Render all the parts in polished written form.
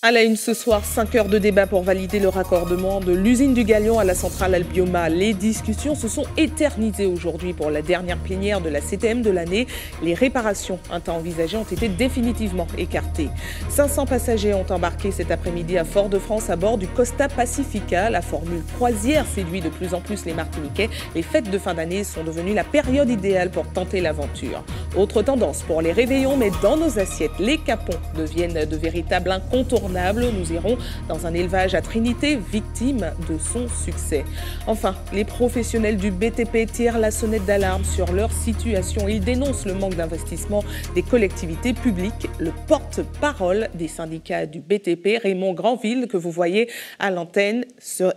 À la une ce soir, 5 heures de débat pour valider le raccordement de l'usine du Galion à la centrale Albioma. Les discussions se sont éternisées aujourd'hui pour la dernière plénière de la CTM de l'année. Les réparations un temps envisagées ont été définitivement écartées. 500 passagers ont embarqué cet après-midi à Fort-de-France à bord du Costa Pacifica. La formule croisière séduit de plus en plus les Martiniquais. Les fêtes de fin d'année sont devenues la période idéale pour tenter l'aventure. Autre tendance pour les réveillons, mais dans nos assiettes, les capons deviennent de véritables incontournables. Nous irons dans un élevage à Trinité, victime de son succès. Enfin, les professionnels du BTP tirent la sonnette d'alarme sur leur situation. Ils dénoncent le manque d'investissement des collectivités publiques. Le porte-parole des syndicats du BTP, Raymond Granville, que vous voyez à l'antenne,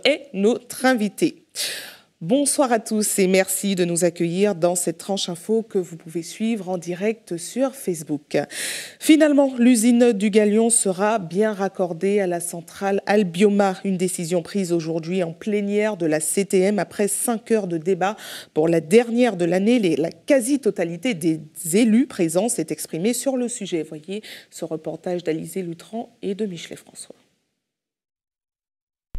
est notre invité. Bonsoir à tous et merci de nous accueillir dans cette tranche info que vous pouvez suivre en direct sur Facebook. Finalement, l'usine du Galion sera bien raccordée à la centrale Albioma. Une décision prise aujourd'hui en plénière de la CTM après 5 heures de débat. Pour la dernière de l'année, la quasi-totalité des élus présents s'est exprimée sur le sujet. Voyez ce reportage d'Alizé Lutran et de Michelet François.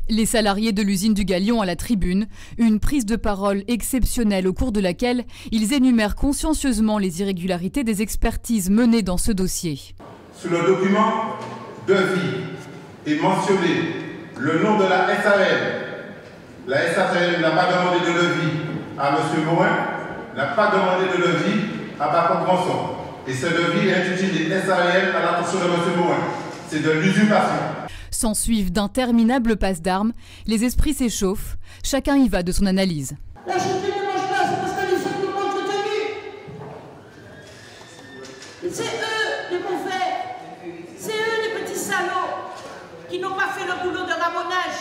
Les salariés de l'usine du Galion à la tribune, une prise de parole exceptionnelle au cours de laquelle ils énumèrent consciencieusement les irrégularités des expertises menées dans ce dossier. Sur le document devis est mentionné le nom de la SAL. La SAL n'a pas demandé de devis à M. Morin, n'a pas demandé de devis à Bacon Granson. Et ce devis est intitulé SAL à l'attention de M. Morin. C'est de l'usurpation. S'ensuivent d'interminables passes d'armes, les esprits s'échauffent, chacun y va de son analyse. La chute ne mange pas, c'est parce que les autres nous manquent de tenue. C'est eux les mauvais, c'est eux les petits salauds qui n'ont pas fait le boulot de ramonage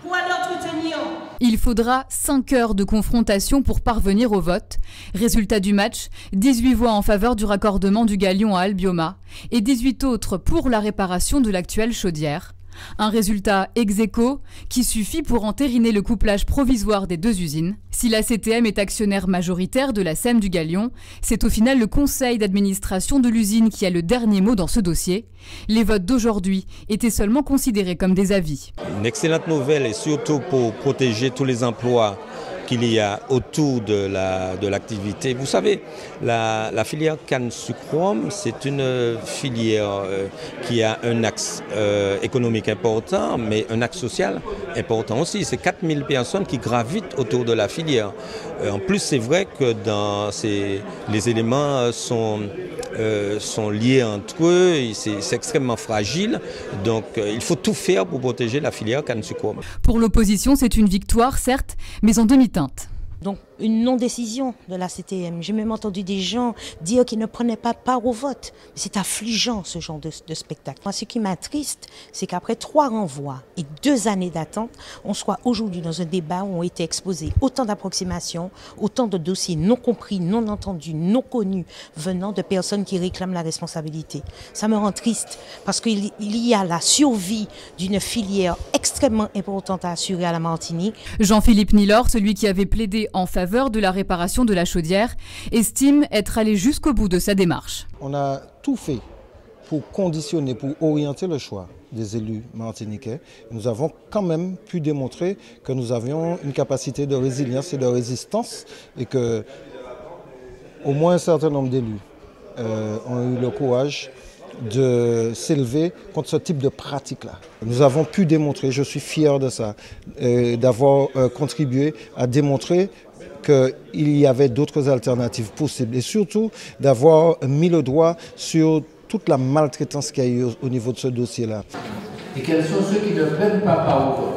pour aller entretenir. Il faudra 5 heures de confrontation pour parvenir au vote. Résultat du match, 18 voix en faveur du raccordement du Galion à Albioma et 18 autres pour la réparation de l'actuelle chaudière. Un résultat ex aequo qui suffit pour entériner le couplage provisoire des deux usines. Si la CTM est actionnaire majoritaire de la SEM du Galion, c'est au final le conseil d'administration de l'usine qui a le dernier mot dans ce dossier. Les votes d'aujourd'hui étaient seulement considérés comme des avis. Une excellente nouvelle et surtout pour protéger tous les emplois qu'il y a autour de l'activité. Vous savez, la filière canne sucrome, c'est une filière qui a un axe économique important, mais un axe social important aussi. C'est 4000 personnes qui gravitent autour de la filière. En plus, c'est vrai que les éléments sont liés entre eux, c'est extrêmement fragile, donc il faut tout faire pour protéger la filière canne sucrome. Pour l'opposition, c'est une victoire, certes, mais en demi-teinte. Donc une non-décision de la CTM. J'ai même entendu des gens dire qu'ils ne prenaient pas part au vote. C'est affligeant ce genre de spectacle. Moi, ce qui m'attriste, c'est qu'après 3 renvois et 2 années d'attente, on soit aujourd'hui dans un débat où ont été exposés autant d'approximations, autant de dossiers non compris, non entendus, non connus, venant de personnes qui réclament la responsabilité. Ça me rend triste parce qu'il y a la survie d'une filière extrêmement importante à assurer à la Martinique. Jean-Philippe Nilor, celui qui avait plaidé en faveur de la réparation de la chaudière, estime être allé jusqu'au bout de sa démarche. On a tout fait pour conditionner, pour orienter le choix des élus martiniquais. Nous avons quand même pu démontrer que nous avions une capacité de résilience et de résistance et que au moins un certain nombre d'élus ont eu le courage de s'élever contre ce type de pratique-là. Nous avons pu démontrer, je suis fier de ça, d'avoir contribué à démontrer qu'il y avait d'autres alternatives possibles et surtout d'avoir mis le doigt sur toute la maltraitance qu'il y a eu au niveau de ce dossier-là. Et quels sont ceux qui ne prennent pas part au vote?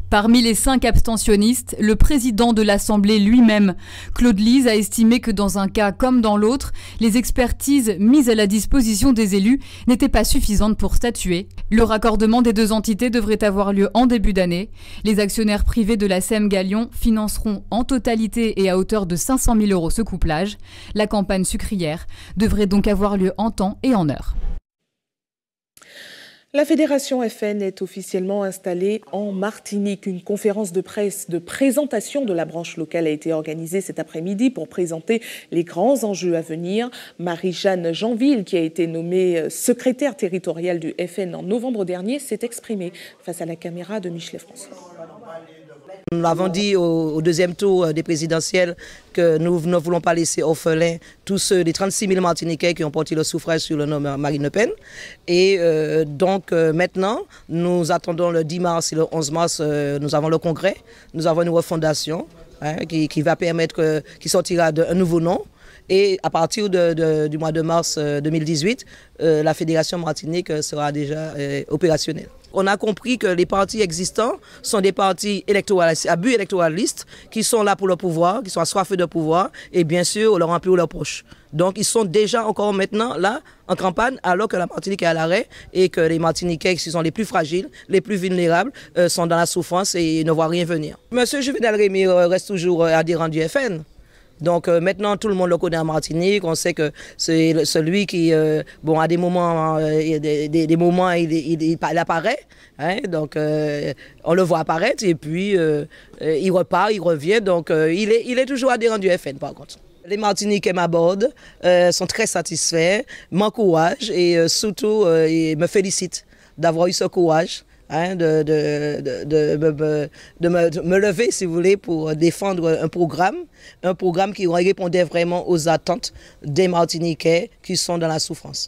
Parmi les 5 abstentionnistes, le président de l'Assemblée lui-même, Claude Lise, a estimé que dans un cas comme dans l'autre, les expertises mises à la disposition des élus n'étaient pas suffisantes pour statuer. Le raccordement des 2 entités devrait avoir lieu en début d'année. Les actionnaires privés de la SEM Galion financeront en totalité et à hauteur de 500 000 € ce couplage. La campagne sucrière devrait donc avoir lieu en temps et en heure. La fédération FN est officiellement installée en Martinique. Une conférence de presse de présentation de la branche locale a été organisée cet après-midi pour présenter les grands enjeux à venir. Marie-Jeanne Janville, qui a été nommée secrétaire territoriale du FN en novembre dernier, s'est exprimée face à la caméra de Michelet François. Nous l'avons dit au deuxième tour des présidentielles que nous ne voulons pas laisser orphelins tous ceux des 36 000 Martiniquais qui ont porté le suffrage sur le nom Marine Le Pen. Et donc maintenant, nous attendons le 10 mars et le 11 mars, nous avons le congrès, nous avons une refondation qui va permettre, qui sortira d'un nouveau nom. Et à partir du mois de mars 2018, la Fédération Martinique sera déjà opérationnelle. On a compris que les partis existants sont des partis électoralistes, à but électoraliste, qui sont là pour le pouvoir, qui sont assoiffés de pouvoir, et bien sûr, on leur remplit leurs poches. Donc ils sont déjà encore maintenant là, en campagne, alors que la Martinique est à l'arrêt, et que les Martiniquais, qui sont les plus fragiles, les plus vulnérables, sont dans la souffrance et ne voient rien venir. Monsieur Juvenal Rémy reste toujours adhérent du FN. Donc maintenant, tout le monde le connaît en Martinique. On sait que c'est celui qui, bon, à des moments, il apparaît. Hein, donc on le voit apparaître et puis il repart, il revient. Donc il est toujours adhérent du FN par contre. Les Martiniquais m'abordent, sont très satisfaits, m'encouragent et surtout me félicitent d'avoir eu ce courage. Hein, de me lever, si vous voulez, pour défendre un programme qui répondait vraiment aux attentes des Martiniquais qui sont dans la souffrance.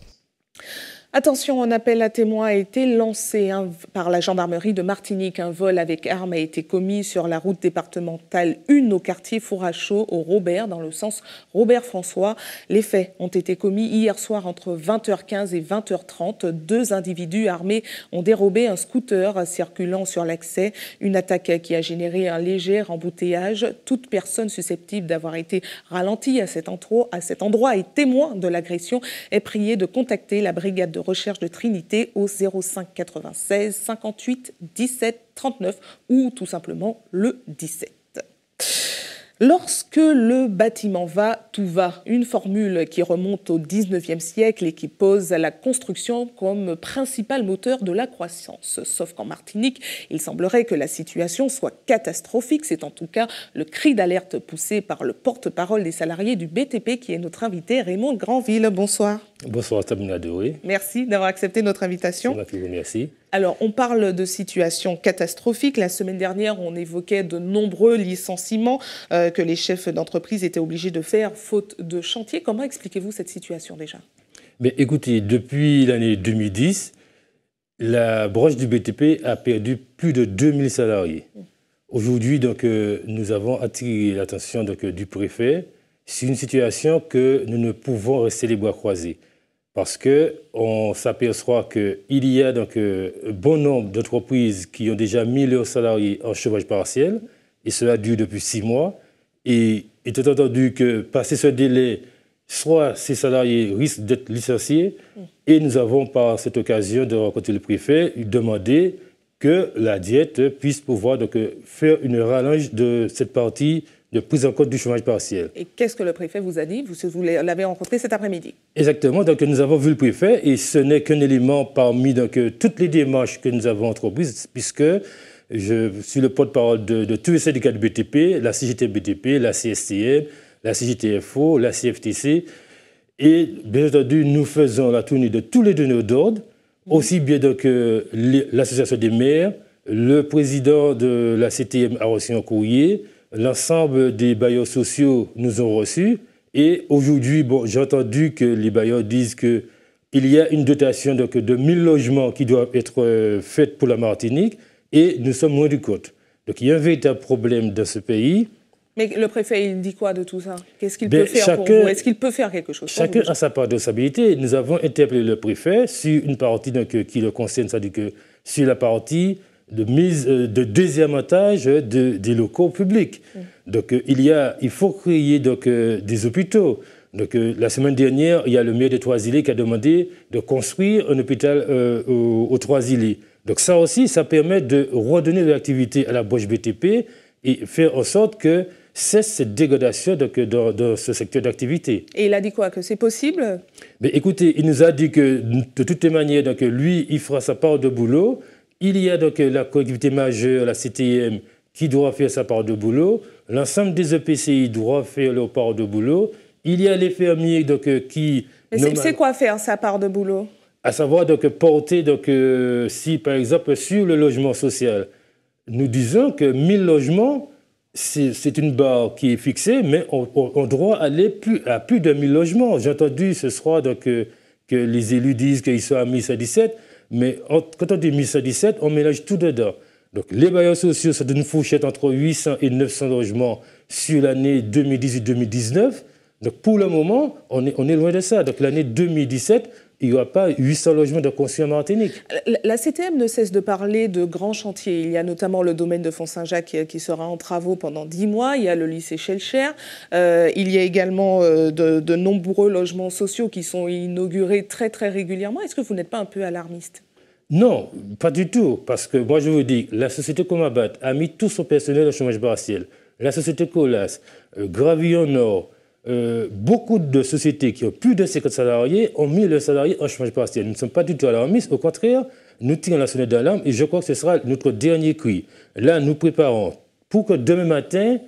Attention, un appel à témoins a été lancé par la gendarmerie de Martinique. Un vol avec armes a été commis sur la route départementale 1 au quartier Fourachot, au Robert, dans le sens Robert-François. Les faits ont été commis hier soir entre 20h15 et 20h30. 2 individus armés ont dérobé un scooter circulant sur l'accès. Une attaque qui a généré un léger embouteillage. Toute personne susceptible d'avoir été ralentie à cet endroit et témoin de l'agression est priée de contacter la brigade de recherche de Trinité au 05 96 58 17 39 ou tout simplement le 17. Lorsque le bâtiment va, tout va. Une formule qui remonte au 19e siècle et qui pose la construction comme principal moteur de la croissance. Sauf qu'en Martinique, il semblerait que la situation soit catastrophique. C'est en tout cas le cri d'alerte poussé par le porte-parole des salariés du BTP qui est notre invité, Raymond Granville. Bonsoir. Bonsoir Tamina Doré. Merci d'avoir accepté notre invitation. Merci. Alors, on parle de situation catastrophique. La semaine dernière, on évoquait de nombreux licenciements que les chefs d'entreprise étaient obligés de faire faute de chantier. Comment expliquez-vous cette situation déjà ? Mais écoutez, depuis l'année 2010, la branche du BTP a perdu plus de 2000 salariés. Aujourd'hui, donc, nous avons attiré l'attention du préfet sur une situation que nous ne pouvons rester les bras croisés. Parce qu'on s'aperçoit qu'il y a donc un bon nombre d'entreprises qui ont déjà mis leurs salariés en chômage partiel, et cela dure depuis 6 mois. Et étant entendu que, passé ce délai, soit ces salariés risquent d'être licenciés, et nous avons par cette occasion de rencontrer le préfet, demandé que la diète puisse pouvoir donc, faire une rallonge de cette partie de prise en compte du chômage partiel. Et qu'est-ce que le préfet vous a dit ? Vous l'avez rencontré cet après-midi. Exactement. Donc, nous avons vu le préfet et ce n'est qu'un élément parmi donc, toutes les démarches que nous avons entreprises, puisque je suis le porte-parole de tous les syndicats de BTP, la CGT BTP, la CSTM, la CGTFO, la CFTC. Et bien entendu, nous faisons la tournée de tous les donneurs d'ordre, aussi bien donc, l'association des maires, le président de la CTM a reçu un courrier. L'ensemble des bailleurs sociaux nous ont reçus et aujourd'hui, bon, j'ai entendu que les bailleurs disent qu'il y a une dotation donc, de 1000 logements qui doivent être faite pour la Martinique et nous sommes loin du compte. Donc il y a un véritable problème dans ce pays. Mais le préfet, il dit quoi de tout ça? Qu'est-ce qu'il peut faire pour vous? Est-ce qu'il peut faire quelque chose? Chacun a sa part de responsabilité. Nous avons interpellé le préfet sur une partie donc, qui le concerne, c'est-à-dire que sur la partie de mise de désavantage des locaux publics. Donc il faut créer donc, des hôpitaux. Donc la semaine dernière, il y a le maire de Trois-Îlets qui a demandé de construire un hôpital aux Trois-Îlets. Donc ça aussi, ça permet de redonner de l'activité à la branche BTP et faire en sorte que cesse cette dégradation dans ce secteur d'activité. Et il a dit quoi? Que c'est possible? Mais écoutez, il nous a dit que de toutes les manières, donc, lui, il fera sa part de boulot. Il y a donc la collectivité majeure, la CTM, qui doit faire sa part de boulot. L'ensemble des EPCI doivent faire leur part de boulot. Il y a les fermiers donc, qui... Mais c'est quoi faire sa part de boulot? À savoir donc, porter, donc, si par exemple sur le logement social, nous disons que 1000 logements, c'est une barre qui est fixée, mais on doit aller à plus de 1000 logements. J'ai entendu ce soir donc, que les élus disent qu'ils sont à 1117, mais quand on dit 1117, on mélange tout dedans. Donc les bailleurs sociaux sont d'une fourchette entre 800 et 900 logements sur l'année 2018-2019. Donc pour le moment, on est loin de ça. Donc l'année 2017, il n'y aura pas 800 logements de construits en Martinique. La CTM ne cesse de parler de grands chantiers. Il y a notamment le domaine de Font-Saint-Jacques qui sera en travaux pendant 10 mois. Il y a le lycée Schellcher. Il y a également de nombreux logements sociaux qui sont inaugurés très, très régulièrement. Est-ce que vous n'êtes pas un peu alarmiste? Non, pas du tout. Parce que moi, je vous dis, la société Comabat a mis tout son personnel au chômage partiel. La société Colas, Gravillon Nord, beaucoup de sociétés qui ont plus de 50 salariés ont mis leurs salariés en chômage partiel. Nous ne sommes pas du tout alarmistes. Au contraire, nous tirons la sonnette d'alarme et je crois que ce sera notre dernier cri. Là, nous préparons pour que demain matin,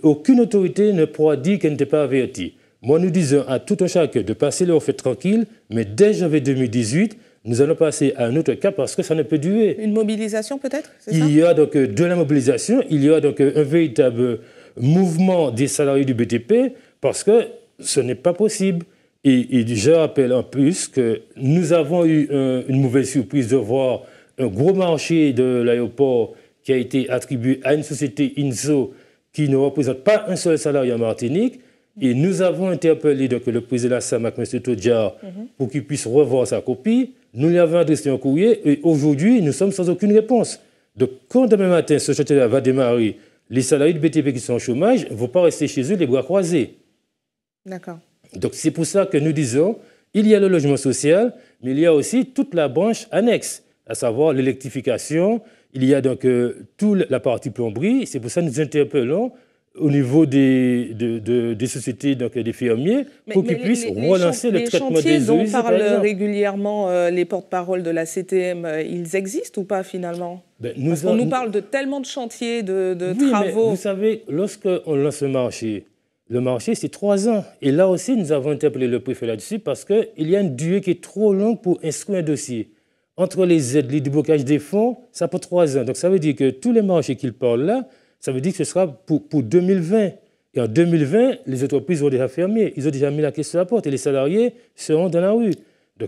aucune autorité ne pourra dire qu'elle n'était pas avertie. Moi, nous disons à tout un chacun de passer leur fête tranquille, mais dès janvier 2018, nous allons passer à un autre cas parce que ça ne peut durer. Une mobilisation peut-être? Il y a donc de la mobilisation, il y a donc un véritable mouvement des salariés du BTP parce que ce n'est pas possible. Et je rappelle en plus que nous avons eu une mauvaise surprise de voir un gros marché de l'aéroport qui a été attribué à une société INSO qui ne représente pas un seul salarié en Martinique. Et nous avons interpellé donc, le président de la SAMAC, M. Todjar, pour qu'il puisse revoir sa copie. Nous lui avons adressé un courrier et aujourd'hui, nous sommes sans aucune réponse. Donc, quand demain matin, ce chantier-là va démarrer, les salariés du BTP qui sont au chômage ne vont pas rester chez eux les bras croisés. D'accord. Donc, c'est pour ça que nous disons, il y a le logement social, mais il y a aussi toute la branche annexe, à savoir l'électrification. Il y a donc toute la partie plomberie. C'est pour ça que nous interpellons au niveau des sociétés, donc des fermiers, pour qu'ils puissent relancer le traitement des eaux usées. Les chantiers dont parlent régulièrement les porte-paroles de la CTM, ils existent ou pas finalement? Parce qu'on nous parle de tellement de chantiers, de travaux. Mais vous savez, lorsqu'on lance un marché, le marché, c'est 3 ans. Et là aussi, nous avons interpellé le préfet là-dessus parce qu'il y a une durée qui est trop longue pour instruire un dossier. Entre les aides, les déblocage des fonds, ça prend 3 ans. Donc ça veut dire que tous les marchés qu'il parle là, ça veut dire que ce sera pour 2020. Et en 2020, les entreprises vont déjà fermer. Ils ont déjà mis la clé sur la porte et les salariés seront dans la rue.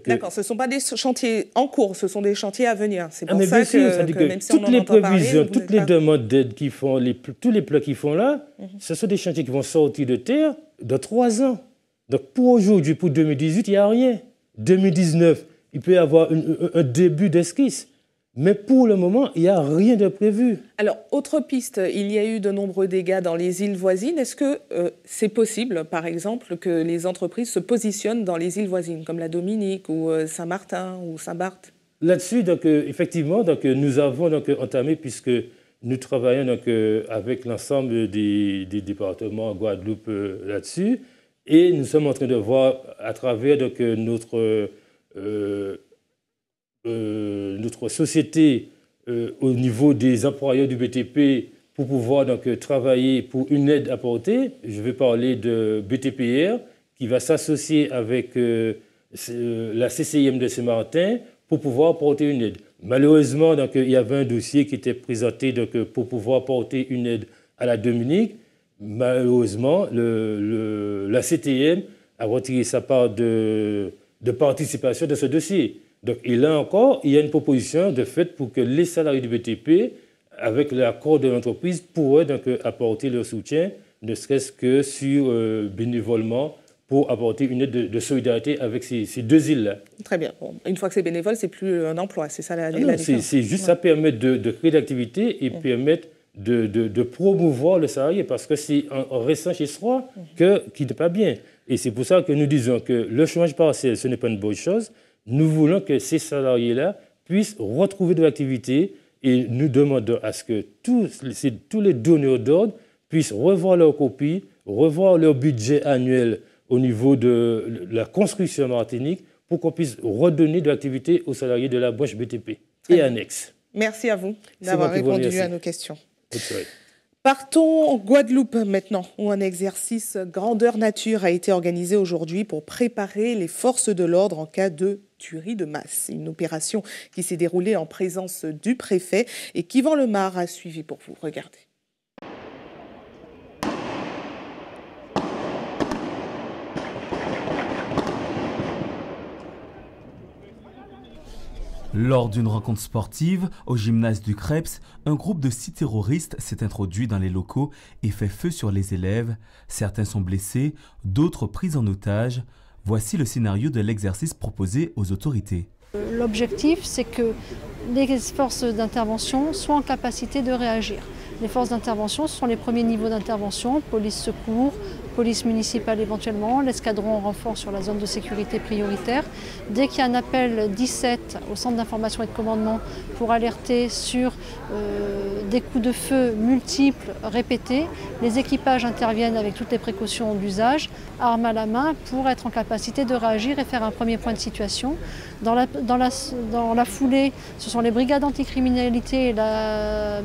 D'accord, ce ne sont pas des chantiers en cours, ce sont des chantiers à venir. C'est pour mais ça que même si toutes les prévisions, toutes les demandes d'aide qu'ils font, tous les plans qu'ils font là, ce sont des chantiers qui vont sortir de terre dans 3 ans. Donc pour aujourd'hui, pour 2018, il n'y a rien. 2019, il peut y avoir un début d'esquisse. Mais pour le moment, il n'y a rien de prévu. Alors, autre piste, il y a eu de nombreux dégâts dans les îles voisines. Est-ce que c'est possible, par exemple, que les entreprises se positionnent dans les îles voisines, comme la Dominique ou Saint-Martin ou Saint-Barth? Là-dessus, effectivement, nous avons entamé, puisque nous travaillons avec l'ensemble des départements Guadeloupe là-dessus, et nous sommes en train de voir à travers notre société au niveau des employeurs du BTP pour pouvoir travailler pour une aide apportée. Je vais parler de BTPR qui va s'associer avec la CCIM de Saint-Martin pour pouvoir apporter une aide. Malheureusement, il y avait un dossier qui était présenté pour pouvoir apporter une aide à la Dominique. Malheureusement, la CTM a retiré sa part de participation dans ce dossier. Donc, et là encore, il y a une proposition de fait pour que les salariés du BTP, avec l'accord de l'entreprise, pourraient apporter leur soutien, ne serait-ce que sur bénévolement, pour apporter une aide de solidarité avec ces 2 îles-là. Très bien. Bon, une fois que c'est bénévole, c'est plus un emploi, c'est ça la différence. C'est juste ça permet de créer de l'activité et permettre de promouvoir le salarié, parce que c'est en restant chez soi qu'il n'est pas bien. Et c'est pour ça que nous disons que le chômage partiel, ce n'est pas une bonne chose. Nous voulons que ces salariés-là puissent retrouver de l'activité et nous demandons à ce que tous les donneurs d'ordre puissent revoir leur copie, revoir leur budget annuel au niveau de la construction en Martinique pour qu'on puisse redonner de l'activité aux salariés de la branche BTP et annexes. Merci à vous d'avoir répondu à nos questions. Bonne Partons en Guadeloupe maintenant, où un exercice grandeur nature a été organisé aujourd'hui pour préparer les forces de l'ordre en cas de tuerie de masse. Une opération qui s'est déroulée en présence du préfet et qu'Yvan Lemar a suivi pour vous. Regardez. Lors d'une rencontre sportive au gymnase du Krebs, un groupe de 6 terroristes s'est introduit dans les locaux et fait feu sur les élèves. Certains sont blessés, d'autres pris en otage. Voici le scénario de l'exercice proposé aux autorités. L'objectif, c'est que les forces d'intervention soient en capacité de réagir. Les forces d'intervention, ce sont les premiers niveaux d'intervention, police secours, police municipale éventuellement, l'escadron en renfort sur la zone de sécurité prioritaire. Dès qu'il y a un appel 17 au centre d'information et de commandement pour alerter sur des coups de feu multiples, répétés, les équipages interviennent avec toutes les précautions d'usage, armes à la main, pour être en capacité de réagir et faire un premier point de situation. Dans la foulée, ce sont les brigades anticriminalité et la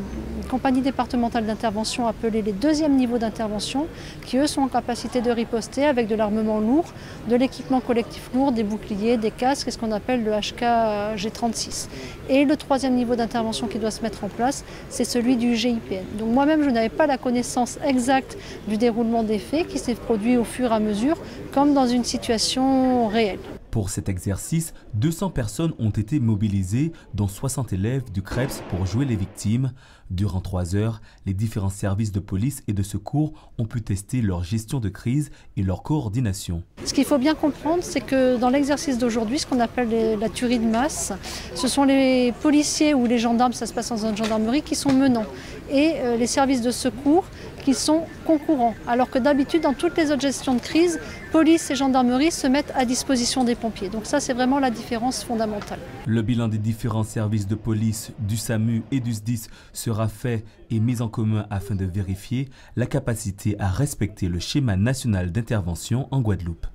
compagnie départementale d'intervention appelée les deuxièmes niveaux d'intervention qui eux sont en capacité de riposter avec de l'armement lourd, de l'équipement collectif lourd, des boucliers, des casques et ce qu'on appelle le HK G36. Et le troisième niveau d'intervention qui doit se mettre en place, c'est celui du GIPN. Donc moi-même, je n'avais pas la connaissance exacte du déroulement des faits qui s'est produit au fur et à mesure, comme dans une situation réelle. Pour cet exercice, 200 personnes ont été mobilisées, dont 60 élèves du Krebs pour jouer les victimes. Durant 3 heures, les différents services de police et de secours ont pu tester leur gestion de crise et leur coordination. Ce qu'il faut bien comprendre, c'est que dans l'exercice d'aujourd'hui, ce qu'on appelle la tuerie de masse, ce sont les policiers ou les gendarmes, ça se passe en zone gendarmerie, qui sont menants, et les services de secours qui sont concurrents. Alors que d'habitude, dans toutes les autres gestions de crise, police et gendarmerie se mettent à disposition des pompiers. Donc ça, c'est vraiment la différence fondamentale. Le bilan des différents services de police, du SAMU et du SDIS sera fait et mis en commun afin de vérifier la capacité à respecter le schéma national d'intervention en Guadeloupe.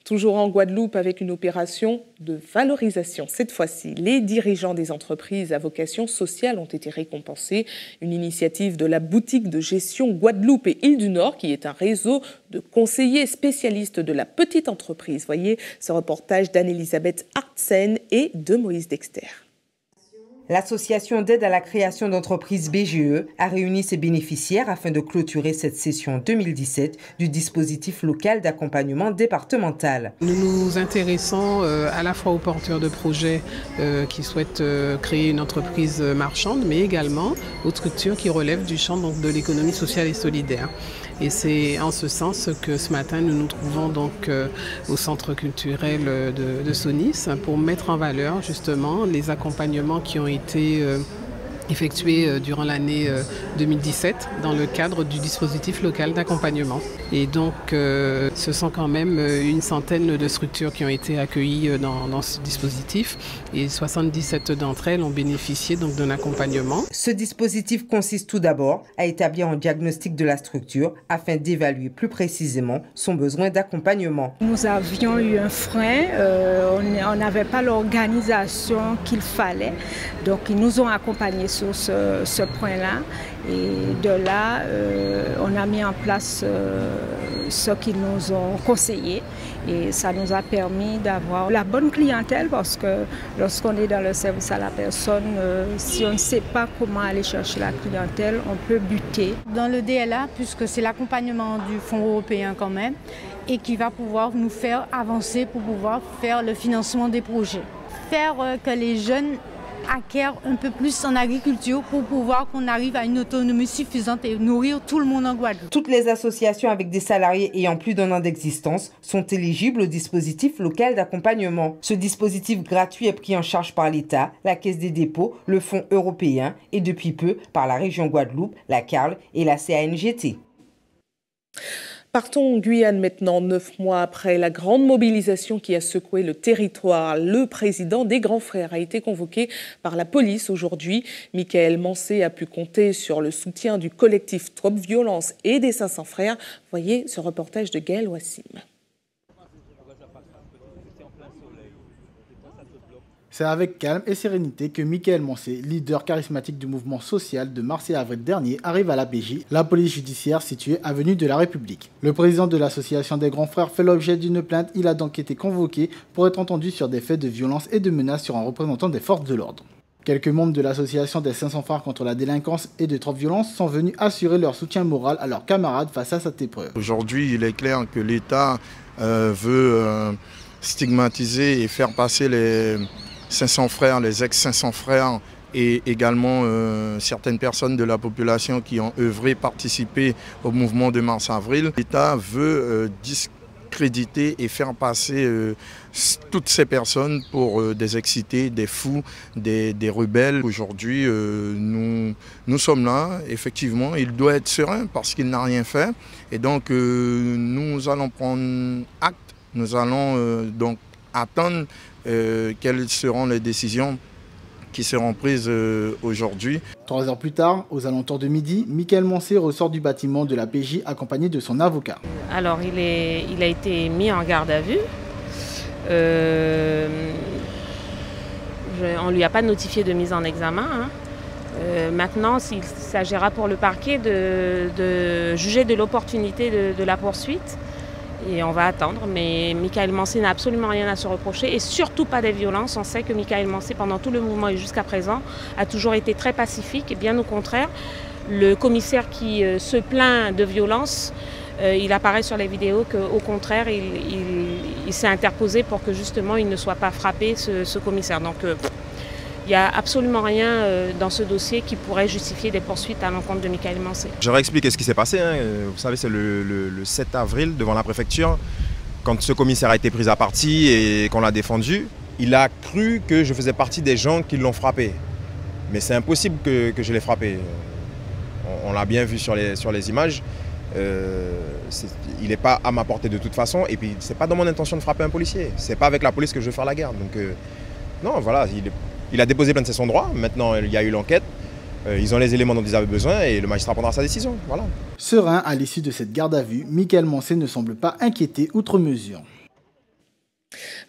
Toujours en Guadeloupe avec une opération de valorisation. Cette fois-ci, les dirigeants des entreprises à vocation sociale ont été récompensés. Une initiative de la boutique de gestion Guadeloupe et Île-du-Nord qui est un réseau de conseillers spécialistes de la petite entreprise. Voyez ce reportage d'Anne-Elisabeth Artsen et de Moïse Dexter. L'association d'aide à la création d'entreprises BGE a réuni ses bénéficiaires afin de clôturer cette session 2017 du dispositif local d'accompagnement départemental. Nous nous intéressons à la fois aux porteurs de projets qui souhaitent créer une entreprise marchande, mais également aux structures qui relèvent du champ donc, de l'économie sociale et solidaire. Et c'est en ce sens que ce matin, nous nous trouvons donc au centre culturel de Sonis pour mettre en valeur justement les accompagnements qui ont été effectués durant l'année 2017 dans le cadre du dispositif local d'accompagnement. Et donc, ce sont quand même une centaine de structures qui ont été accueillies dans ce dispositif et 77 d'entre elles ont bénéficié donc d'un accompagnement. Ce dispositif consiste tout d'abord à établir un diagnostic de la structure afin d'évaluer plus précisément son besoin d'accompagnement. Nous avions eu un frein, on n'avait pas l'organisation qu'il fallait, donc ils nous ont accompagnés sur ce point-là et de là on a mis en place ce qu'ils nous ont conseillé et ça nous a permis d'avoir la bonne clientèle parce que lorsqu'on est dans le service à la personne, si on ne sait pas comment aller chercher la clientèle, on peut buter. Dans le DLA, puisque c'est l'accompagnement du Fonds européen quand même et qui va pouvoir nous faire avancer pour pouvoir faire le financement des projets. Faire que les jeunes acquièrent un peu plus en agriculture pour pouvoir qu'on arrive à une autonomie suffisante et nourrir tout le monde en Guadeloupe. Toutes les associations avec des salariés ayant plus d'1 an d'existence sont éligibles au dispositif local d'accompagnement. Ce dispositif gratuit est pris en charge par l'État, la Caisse des dépôts, le Fonds européen et depuis peu par la région Guadeloupe, la CARL et la CANGT. Partons en Guyane maintenant, 9 mois après la grande mobilisation qui a secoué le territoire. Le président des Grands Frères a été convoqué par la police aujourd'hui. Michael Mancé a pu compter sur le soutien du collectif Stop Violence et des 500 Frères. Voyez ce reportage de Gaël Wassim. C'est avec calme et sérénité que Michael Mancé, leader charismatique du mouvement social de mars et avril dernier, arrive à la PJ, la police judiciaire située avenue de la République. Le président de l'association des Grands Frères fait l'objet d'une plainte. Il a donc été convoqué pour être entendu sur des faits de violence et de menaces sur un représentant des forces de l'ordre. Quelques membres de l'association des 500 Frères contre la délinquance et de trop violence sont venus assurer leur soutien moral à leurs camarades face à cette épreuve. Aujourd'hui, il est clair que l'État veut stigmatiser et faire passer les 500 frères, les ex-500 frères et également certaines personnes de la population qui ont œuvré, participé au mouvement de mars-avril. L'État veut discréditer et faire passer toutes ces personnes pour des excités, des fous, des rebelles. Aujourd'hui, nous sommes là, effectivement, il doit être serein parce qu'il n'a rien fait. Et donc, nous allons prendre acte, nous allons donc attendre quelles seront les décisions qui seront prises aujourd'hui. 3 heures plus tard, aux alentours de midi, Michael Mancé ressort du bâtiment de la PJ accompagné de son avocat. Alors il a été mis en garde à vue. On ne lui a pas notifié de mise en examen. Maintenant, il s'agira pour le parquet de juger de l'opportunité de la poursuite. Et on va attendre, mais Michael Mancé n'a absolument rien à se reprocher et surtout pas des violences. On sait que Michael Mancé, pendant tout le mouvement et jusqu'à présent, a toujours été très pacifique et bien au contraire. Le commissaire qui se plaint de violence, il apparaît sur les vidéos qu'au contraire, il s'est interposé pour que justement il ne soit pas frappé, ce commissaire. Donc il n'y a absolument rien dans ce dossier qui pourrait justifier des poursuites à l'encontre de Michael Mancé. J'aurais expliqué ce qui s'est passé. Vous savez, c'est le 7 avril devant la préfecture, quand ce commissaire a été pris à partie et qu'on l'a défendu. Il a cru que je faisais partie des gens qui l'ont frappé. Mais c'est impossible que je l'ai frappé. On l'a bien vu sur les images. Il n'est pas à ma portée de toute façon. Et puis, ce n'est pas dans mon intention de frapper un policier. Ce n'est pas avec la police que je veux faire la guerre. Donc, non, voilà. Il a déposé plainte, c'est son droit. Maintenant, il y a eu l'enquête. Ils ont les éléments dont ils avaient besoin et le magistrat prendra sa décision. Voilà. Serein à l'issue de cette garde à vue, Michael Mancé ne semble pas inquiété outre mesure.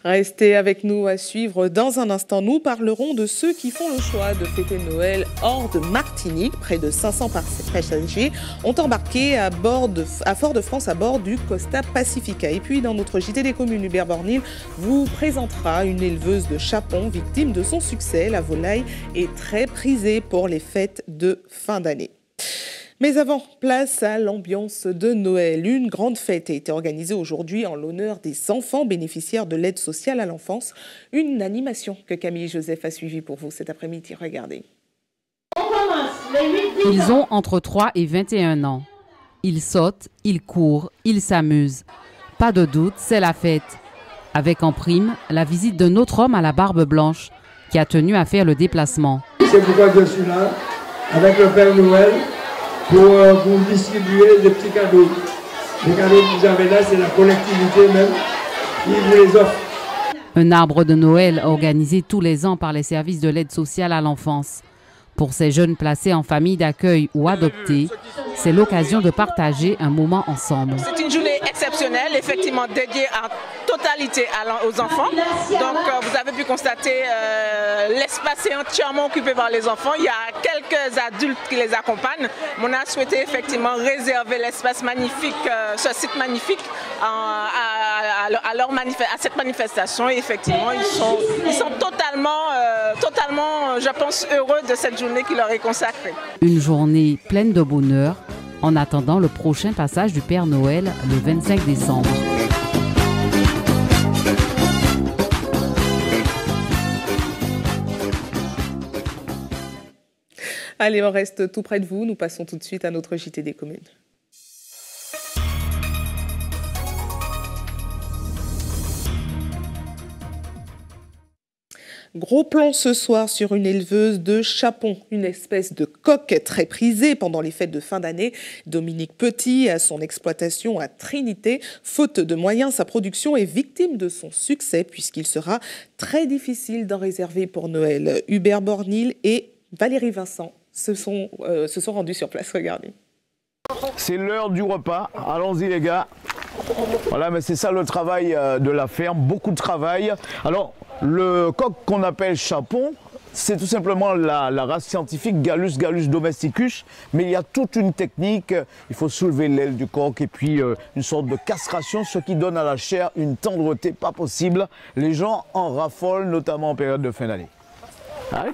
Restez avec nous à suivre. Dans un instant, nous parlerons de ceux qui font le choix de fêter Noël hors de Martinique. Près de 500 passagers ont embarqué à Fort-de-France à bord du Costa Pacifica. Et puis, dans notre JT des communes, Hubert Bornil vous présentera une éleveuse de chapons victime de son succès. La volaille est très prisée pour les fêtes de fin d'année. Mais avant, place à l'ambiance de Noël. Une grande fête a été organisée aujourd'hui en l'honneur des enfants bénéficiaires de l'aide sociale à l'enfance. Une animation que Camille Joseph a suivie pour vous cet après-midi. Regardez. Ils ont entre 3 et 21 ans. Ils sautent, ils courent, ils s'amusent. Pas de doute, c'est la fête. Avec en prime, la visite d'un autre homme à la barbe blanche qui a tenu à faire le déplacement. C'est pourquoi je suis là, avec le Père Noël, pour vous distribuer des petits cadeaux. Les cadeaux que vous avez là, c'est la collectivité même qui vous les offre. Un arbre de Noël organisé tous les ans par les services de l'aide sociale à l'enfance. Pour ces jeunes placés en famille d'accueil ou adoptés, c'est l'occasion de partager un moment ensemble. C'est une journée exceptionnelle, effectivement dédiée en totalité aux enfants. Donc vous avez pu constater l'espace est entièrement occupé par les enfants. Il y a quelques adultes qui les accompagnent. On a souhaité effectivement réserver l'espace magnifique, ce site magnifique à cette manifestation. Et effectivement, ils sont totalement, je pense, heureux de cette journée qui leur est consacrée. Une journée pleine de bonheur en attendant le prochain passage du Père Noël le 25 décembre. Allez, on reste tout près de vous. Nous passons tout de suite à notre JT des communes. Gros plan ce soir sur une éleveuse de chapons, une espèce de coq très prisée pendant les fêtes de fin d'année. Dominique Petit a son exploitation à Trinité. Faute de moyens, sa production est victime de son succès puisqu'il sera très difficile d'en réserver pour Noël. Hubert Bornil et Valérie Vincent se sont rendus sur place. Regardez. C'est l'heure du repas. Allons-y les gars. Voilà, mais c'est ça le travail de la ferme, beaucoup de travail. Alors, le coq qu'on appelle chapon, c'est tout simplement la race scientifique Gallus domesticus, mais il y a toute une technique. Il faut soulever l'aile du coq et puis une sorte de castration, ce qui donne à la chair une tendreté pas possible. Les gens en raffolent, notamment en période de fin d'année. Allez,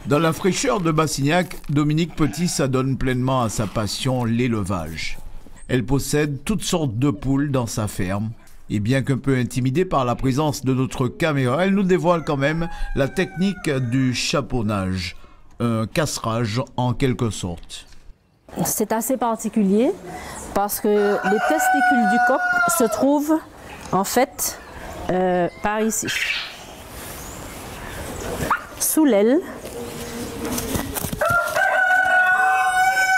Dans la fraîcheur de Bassignac, Dominique Petit s'adonne pleinement à sa passion, l'élevage. Elle possède toutes sortes de poules dans sa ferme. Et bien qu'un peu intimidée par la présence de notre caméra, elle nous dévoile quand même la technique du chaponnage, un castrage en quelque sorte. C'est assez particulier parce que les testicules du coq se trouvent en fait par ici, sous l'aile,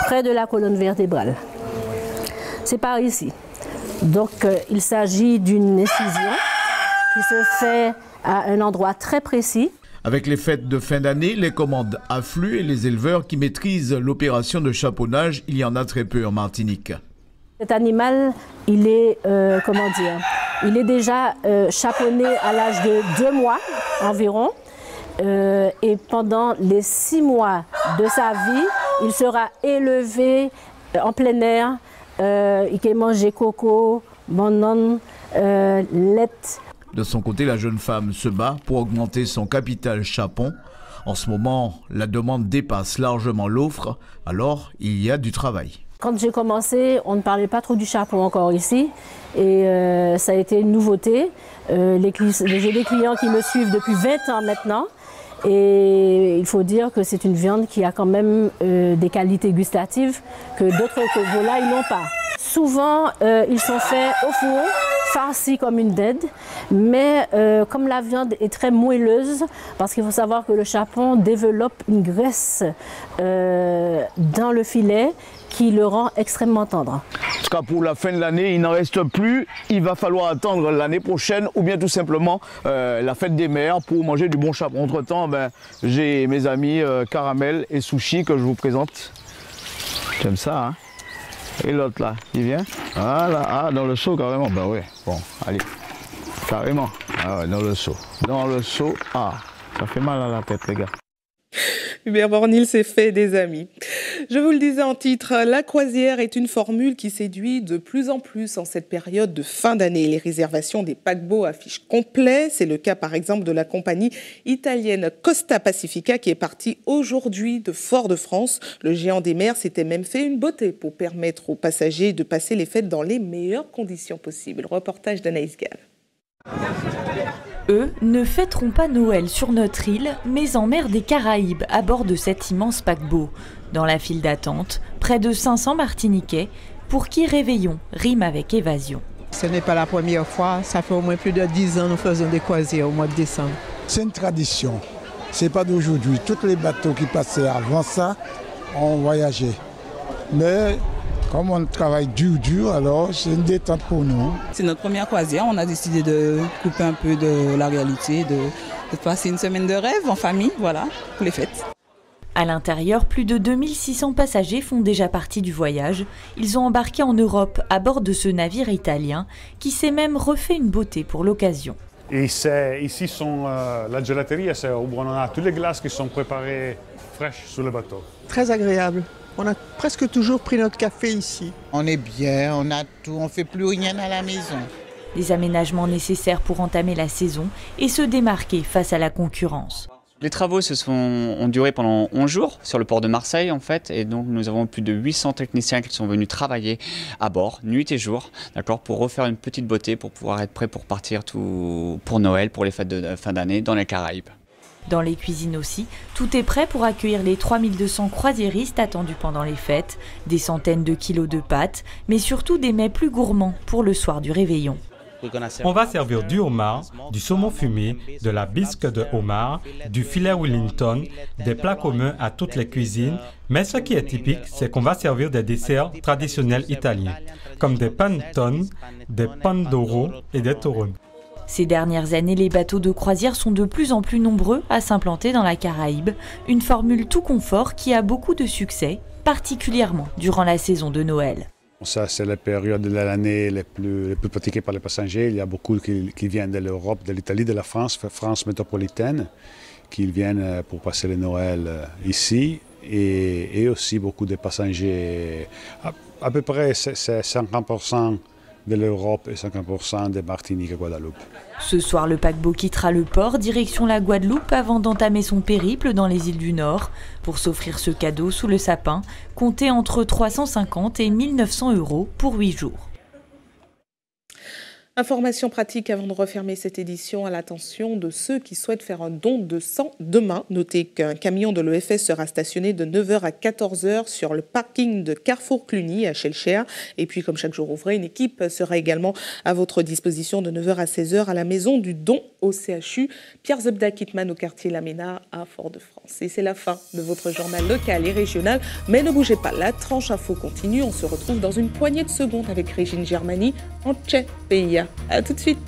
près de la colonne vertébrale. C'est par ici. Donc il s'agit d'une incision qui se fait à un endroit très précis. Avec les fêtes de fin d'année, les commandes affluent et les éleveurs qui maîtrisent l'opération de chaponnage, il y en a très peu en Martinique. Cet animal, il est, il est déjà chaponné à l'âge de 2 mois environ. Et pendant les 6 mois de sa vie, il sera élevé en plein air. Il peut manger coco, banane, lait. De son côté, la jeune femme se bat pour augmenter son capital chapon. En ce moment, la demande dépasse largement l'offre, alors il y a du travail. Quand j'ai commencé, on ne parlait pas trop du chapon encore ici et ça a été une nouveauté. J'ai des clients qui me suivent depuis 20 ans maintenant. Et il faut dire que c'est une viande qui a quand même des qualités gustatives que d'autres volailles n'ont pas. Souvent, ils sont faits au four, farcis comme une dinde, mais comme la viande est très moelleuse, parce qu'il faut savoir que le chapon développe une graisse dans le filet qui le rend extrêmement tendre. En tout cas, pour la fin de l'année, il n'en reste plus. Il va falloir attendre l'année prochaine ou bien tout simplement la fête des mères pour manger du bon chapon. Entre-temps, j'ai mes amis Caramel et Sushi que je vous présente. J'aime ça, hein. Et l'autre là, il vient. Voilà, ah, dans le seau carrément. Ben oui, bon, allez. Carrément. Ah ouais, dans le seau. Dans le seau, ah, ça fait mal à la tête, les gars. Hubert Bornil s'est fait des amis. Je vous le disais en titre, la croisière est une formule qui séduit de plus en plus en cette période de fin d'année. Les réservations des paquebots affichent complet. C'est le cas par exemple de la compagnie italienne Costa Pacifica qui est partie aujourd'hui de Fort-de-France. Le géant des mers s'était même fait une beauté pour permettre aux passagers de passer les fêtes dans les meilleures conditions possibles. Reportage d'Anaïs Gall. Eux ne fêteront pas Noël sur notre île, mais en mer des Caraïbes, à bord de cet immense paquebot. Dans la file d'attente, près de 500 Martiniquais, pour qui réveillon rime avec évasion. Ce n'est pas la première fois, ça fait au moins plus de 10 ans que nous faisons des croisières au mois de décembre. C'est une tradition, c'est pas d'aujourd'hui. Tous les bateaux qui passaient avant ça ont voyagé. Mais comme on travaille dur, alors c'est une détente pour nous. C'est notre première croisière, on a décidé de couper un peu de la réalité, de passer une semaine de rêve en famille, voilà, pour les fêtes. À l'intérieur, plus de 2600 passagers font déjà partie du voyage. Ils ont embarqué en Europe à bord de ce navire italien qui s'est même refait une beauté pour l'occasion. Ici sont la gelateria, c'est où on a toutes les glaces qui sont préparées fraîches sur le bateau. Très agréable. On a presque toujours pris notre café ici. On est bien, on a tout, on ne fait plus rien à la maison. Les aménagements nécessaires pour entamer la saison et se démarquer face à la concurrence. Les travaux ont duré pendant 11 jours sur le port de Marseille en fait, et donc nous avons plus de 800 techniciens qui sont venus travailler à bord, nuit et jour, d'accord, pour refaire une petite beauté, pour pouvoir être prêt pour partir pour Noël, pour les fêtes de fin d'année dans les Caraïbes. Dans les cuisines aussi, tout est prêt pour accueillir les 3200 croisiéristes attendus pendant les fêtes, des centaines de kilos de pâtes, mais surtout des mets plus gourmands pour le soir du réveillon. On va servir du homard, du saumon fumé, de la bisque de homard, du filet Wellington, des plats communs à toutes les cuisines. Mais ce qui est typique, c'est qu'on va servir des desserts traditionnels italiens, comme des panettone, des pandoro et des torone. Ces dernières années, les bateaux de croisière sont de plus en plus nombreux à s'implanter dans la Caraïbe, une formule tout confort qui a beaucoup de succès, particulièrement durant la saison de Noël. Ça, c'est la période de l'année les plus pratiquée par les passagers. Il y a beaucoup qui viennent de l'Europe, de l'Italie, de la France métropolitaine, qui viennent pour passer le Noël ici. Et aussi beaucoup de passagers, à peu près c'est 50% de l'Europe et 50% de Martinique et Guadeloupe. Ce soir, le paquebot quittera le port, direction la Guadeloupe, avant d'entamer son périple dans les îles du Nord. Pour s'offrir ce cadeau sous le sapin, comptez entre 350 et 1 900 € pour 8 jours. Information pratique avant de refermer cette édition à l'attention de ceux qui souhaitent faire un don de sang demain. Notez qu'un camion de l'EFS sera stationné de 9h à 14h sur le parking de Carrefour Cluny à Schellcher. Et puis, comme chaque jour ouvré, une équipe sera également à votre disposition de 9h à 16h à la maison du don au CHU Pierre Zebda Kitman au quartier Lamena à Fort-de-France. Et c'est la fin de votre journal local et régional. Mais ne bougez pas, la tranche info continue. On se retrouve dans une poignée de secondes avec Régine Germani en Tchè Pays. À tout de suite.